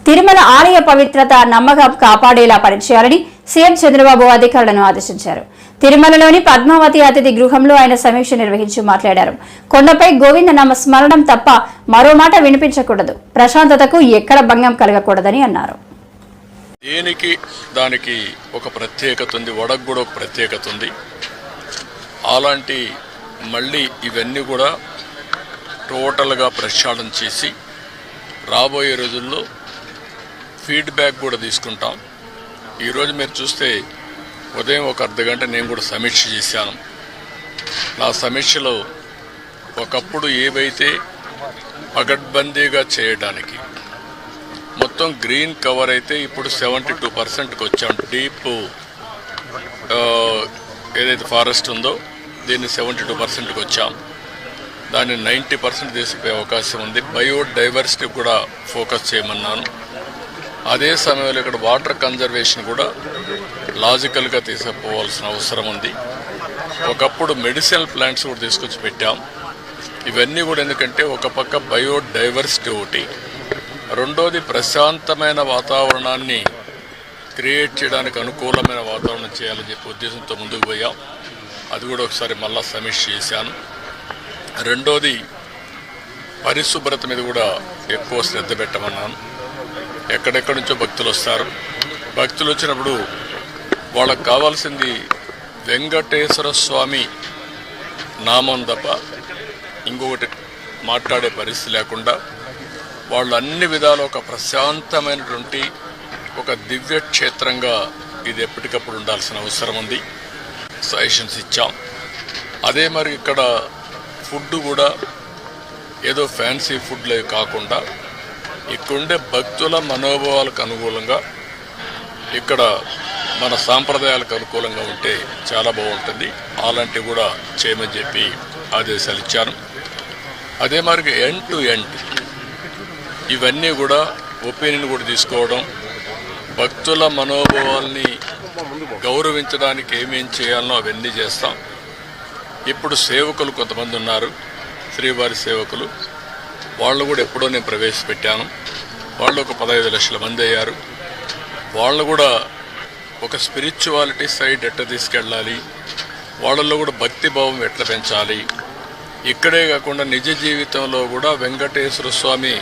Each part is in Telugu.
తిరుమల ఆలయ పవిత్రత నమ్మకం కాపాడేలా పనిచేయాలని సీఎం చంద్రబాబు అధికారులను ఆదేశించారు. తిరుమలలోని పద్మావతి అతిథి గృహంలో ఆయన సమీక్ష నిర్వహించి మాట్లాడారు. కొండపై గోవింద నామ స్మరణం తప్ప మరో మాట వినిపించకూడదు, ప్రశాంతతకు ఎక్కడ భంగం కలగకూడదని అన్నారు. దేనికి దానికి ఒక ప్రత్యేకత ఉంది, వడకు కూడా ఒక ప్రత్యేకత ఉంది. అలాంటి మళ్ళీ ఇవన్నీ కూడా టోటల్గా ప్రక్షాళన చేసి రాబోయే రోజుల్లో ఫీడ్బ్యాక్ కూడా తీసుకుంటాం. ఈరోజు మీరు చూస్తే ఉదయం ఒక అర్ధగంట నేను కూడా సమీక్ష చేశాను. నా సమీక్షలో ఒకప్పుడు ఏవైతే పగడ్బందీగా చేయడానికి మొత్తం గ్రీన్ కవర్ అయితే ఇప్పుడు 72%కి వచ్చాం. డీప్ ఏదైతే ఫారెస్ట్ ఉందో దీన్ని 72%కి వచ్చాం. దాన్ని 90% తీసుకుపోయే అవకాశం ఉంది. బయోడైవర్సిటీ కూడా ఫోకస్ చేయమన్నాను. అదే సమయంలో ఇక్కడ వాటర్ కన్జర్వేషన్ కూడా లాజికల్గా తీసుకుపోవాల్సిన అవసరం ఉంది. ఒకప్పుడు మెడిసినల్ ప్లాంట్స్ కూడా తీసుకొచ్చి పెట్టాం. ఇవన్నీ కూడా ఎందుకంటే ఒక పక్క బయోడైవర్సిటీ ఒకటి, రెండోది ప్రశాంతమైన వాతావరణాన్ని క్రియేట్ చేయడానికి అనుకూలమైన వాతావరణం చేయాలని చెప్పి ఉద్దేశంతో ముందుకు పోయాం. అది కూడా ఒకసారి మళ్ళా సమీక్ష చేశాను. రెండోది పరిశుభ్రత మీద కూడా ఎక్కువ శ్రద్ధ పెట్టమన్నాను. ఎక్కడెక్కడి నుంచో భక్తులు వస్తారు. భక్తులు వచ్చినప్పుడు వాళ్ళకు కావాల్సింది వెంకటేశ్వర స్వామి నామం తప్ప ఇంకొకటి మాట్లాడే పరిస్థితి లేకుండా వాళ్ళు అన్ని విధాలు ఒక ప్రశాంతమైనటువంటి ఒక దివ్య క్షేత్రంగా ఇది ఎప్పటికప్పుడు ఉండాల్సిన అవసరం ఉంది. సజెషన్స్ ఇచ్చాం. అదే మరి ఇక్కడ ఫుడ్ కూడా ఏదో ఫ్యాన్సీ ఫుడ్లే కాకుండా ఇక్కడుండే భక్తుల మనోభావాలకు అనుకూలంగా ఇక్కడ మన సాంప్రదాయాలకు అనుకూలంగా ఉంటే చాలా బాగుంటుంది. అలాంటివి కూడా చేయమని చెప్పి ఆదేశాలు ఇచ్చాను. అదే మరి ఎండ్ టు ఎండ్ ఇవన్నీ కూడా ఒపీనియన్ కూడా తీసుకోవడం, భక్తుల మనోభావాల్ని గౌరవించడానికి ఏమేం చేయాలనో అవన్నీ చేస్తాం. ఇప్పుడు సేవకులు కొంతమంది ఉన్నారు, శ్రీవారి సేవకులు. వాళ్ళు కూడా ఎప్పుడో నేను ప్రవేశపెట్టాను. వాళ్ళు ఒక 15 లక్షల మంది అయ్యారు. వాళ్ళు కూడా ఒక స్పిరిచువాలిటీ సైడ్ ఎట్లా తీసుకెళ్ళాలి, వాళ్ళల్లో కూడా భక్తి భావం ఎట్లా పెంచాలి, ఇక్కడే కాకుండా నిజ జీవితంలో కూడా వెంకటేశ్వర స్వామి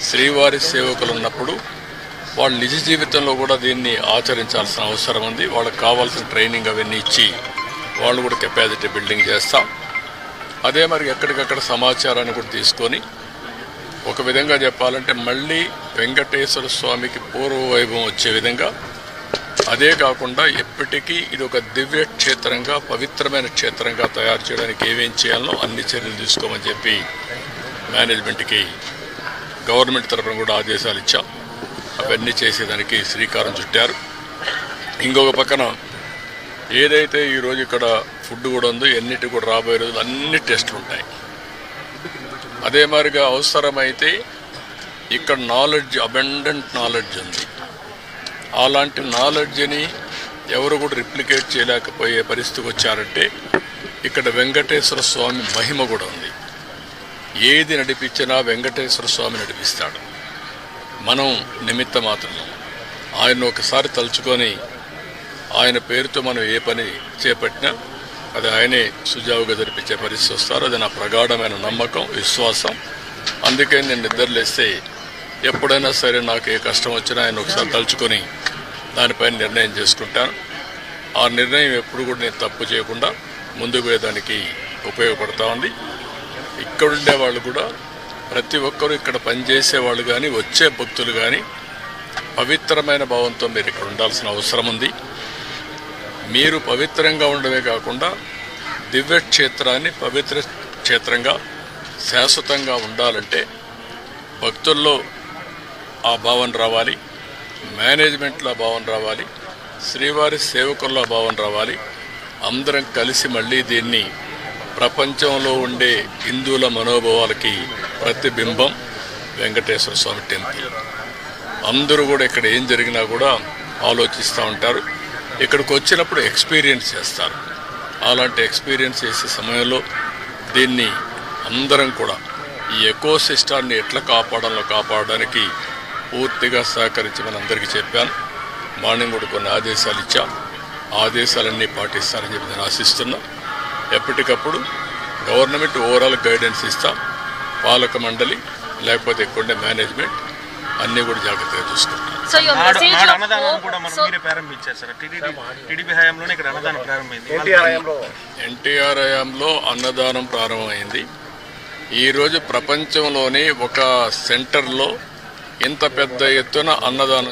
శ్రీవారి సేవకులు ఉన్నప్పుడు వాళ్ళు నిజ జీవితంలో కూడా దీన్ని ఆచరించాల్సిన అవసరం ఉంది. వాళ్ళకి కావాల్సిన ట్రైనింగ్ అవన్నీ ఇచ్చి వాళ్ళు కూడా కెపాసిటీ బిల్డింగ్ చేస్తాం. అదే మరి ఎక్కడికక్కడ సమాచారాన్ని కూడా తీసుకొని ఒక విధంగా చెప్పాలంటే మళ్ళీ వెంకటేశ్వర స్వామికి పూర్వ వైభవం వచ్చే విధంగా, అదే కాకుండా ఎప్పటికీ ఇది ఒక దివ్య క్షేత్రంగా పవిత్రమైన క్షేత్రంగా తయారు చేయడానికి ఏమేం చేయాలో అన్ని చర్యలు తీసుకోమని చెప్పి మేనేజ్మెంట్కి గవర్నమెంట్ తరఫున కూడా ఆదేశాలు ఇచ్చాం. అవన్నీ చేసేదానికి శ్రీకారం చుట్టారు. ఇంకొక పక్కన ఏదైతే ఈరోజు ఇక్కడ ఫుడ్ కూడా ఉందో ఎన్నిటి కూడా రాబోయే రోజులు అన్ని టెస్టులు ఉంటాయి. అదే మాదిరిగా అవసరమైతే ఇక్కడ నాలెడ్జ్, అబండెంట్ నాలెడ్జ్ ఉంది. అలాంటి నాలెడ్జ్ని ఎవరు కూడా రిప్లికేట్ చేయలేకపోయే పరిస్థితికి వచ్చారంటే ఇక్కడ వెంకటేశ్వర స్వామి మహిమ కూడా ఉంది. ఏది నడిపించినా వెంకటేశ్వర స్వామి నడిపిస్తాడు. మనం నిమిత్త మాత్రం ఆయన ఒకసారి తలుచుకొని ఆయన పేరుతో మనం ఏ పని చేపట్టినా అది ఆయనే సుజావుగా జరిపించే పరిస్థితి వస్తారు. అది నా ప్రగాఢమైన నమ్మకం, విశ్వాసం. అందుకే నేను నిద్రలేస్తే ఎప్పుడైనా సరే నాకు ఏ కష్టం వచ్చినా ఆయన ఒకసారి తలుచుకొని దానిపైన నిర్ణయం చేసుకుంటాను. ఆ నిర్ణయం ఎప్పుడు కూడా నేను తప్పు చేయకుండా ముందుకు పోయేదానికి ఉపయోగపడతా ఉంది. ఇక్కడుండే వాళ్ళు కూడా ప్రతి ఒక్కరూ ఇక్కడ పనిచేసే వాళ్ళు కానీ వచ్చే భక్తులు కానీ పవిత్రమైన భావంతో మీరు ఇక్కడ ఉండాల్సిన అవసరం ఉంది. మీరు పవిత్రంగా ఉండడమే కాకుండా దివ్య క్షేత్రాన్ని పవిత్ర క్షేత్రంగా శాశ్వతంగా ఉండాలంటే భక్తుల్లో ఆ భావన రావాలి, మేనేజ్మెంట్లో ఆ భావన రావాలి, శ్రీవారి సేవకుల్లో ఆ భావన రావాలి. అందరం కలిసి మళ్ళీ దీన్ని ప్రపంచంలో ఉండే హిందువుల మనోభావాలకి ప్రతిబింబం వెంకటేశ్వర స్వామి టెంపుల్. అందరూ కూడా ఇక్కడ ఏం జరిగినా కూడా ఆలోచిస్తూ ఉంటారు. ఇక్కడికి వచ్చినప్పుడు ఎక్స్పీరియన్స్ చేస్తారు. అలాంటి ఎక్స్పీరియన్స్ చేసే సమయంలో దీన్ని అందరం కూడా ఈ ఎకో సిస్టాన్ని ఎట్లా కాపాడడానికి పూర్తిగా సహకరించమని అందరికీ చెప్పాను. మార్నింగ్ కూడా కొన్ని ఆదేశాలు ఇచ్చాం. ఆదేశాలన్నీ పాటిస్తారని చెప్పి నేను ఆశిస్తున్నాం. ఎప్పటికప్పుడు గవర్నమెంట్ ఓవరాల్ గైడెన్స్ ఇస్తాం. పాలక మండలి లేకపోతే ఇక్కడ మేనేజ్మెంట్ అన్నీ కూడా జాగ్రత్తగా చూసుకుంటాం. అన్నదానం కూడా మనం మీరే ప్రారంభించారు సార్. టీడీపీ హయాంలోనే ఇక్కడ అన్నదానం ప్రారంభమైంది. ఎన్టీఆర్ హయాంలో అన్నదానం ప్రారంభమైంది. ఈరోజు ప్రపంచంలోని ఒక సెంటర్లో ఇంత పెద్ద ఎత్తున అన్నదానం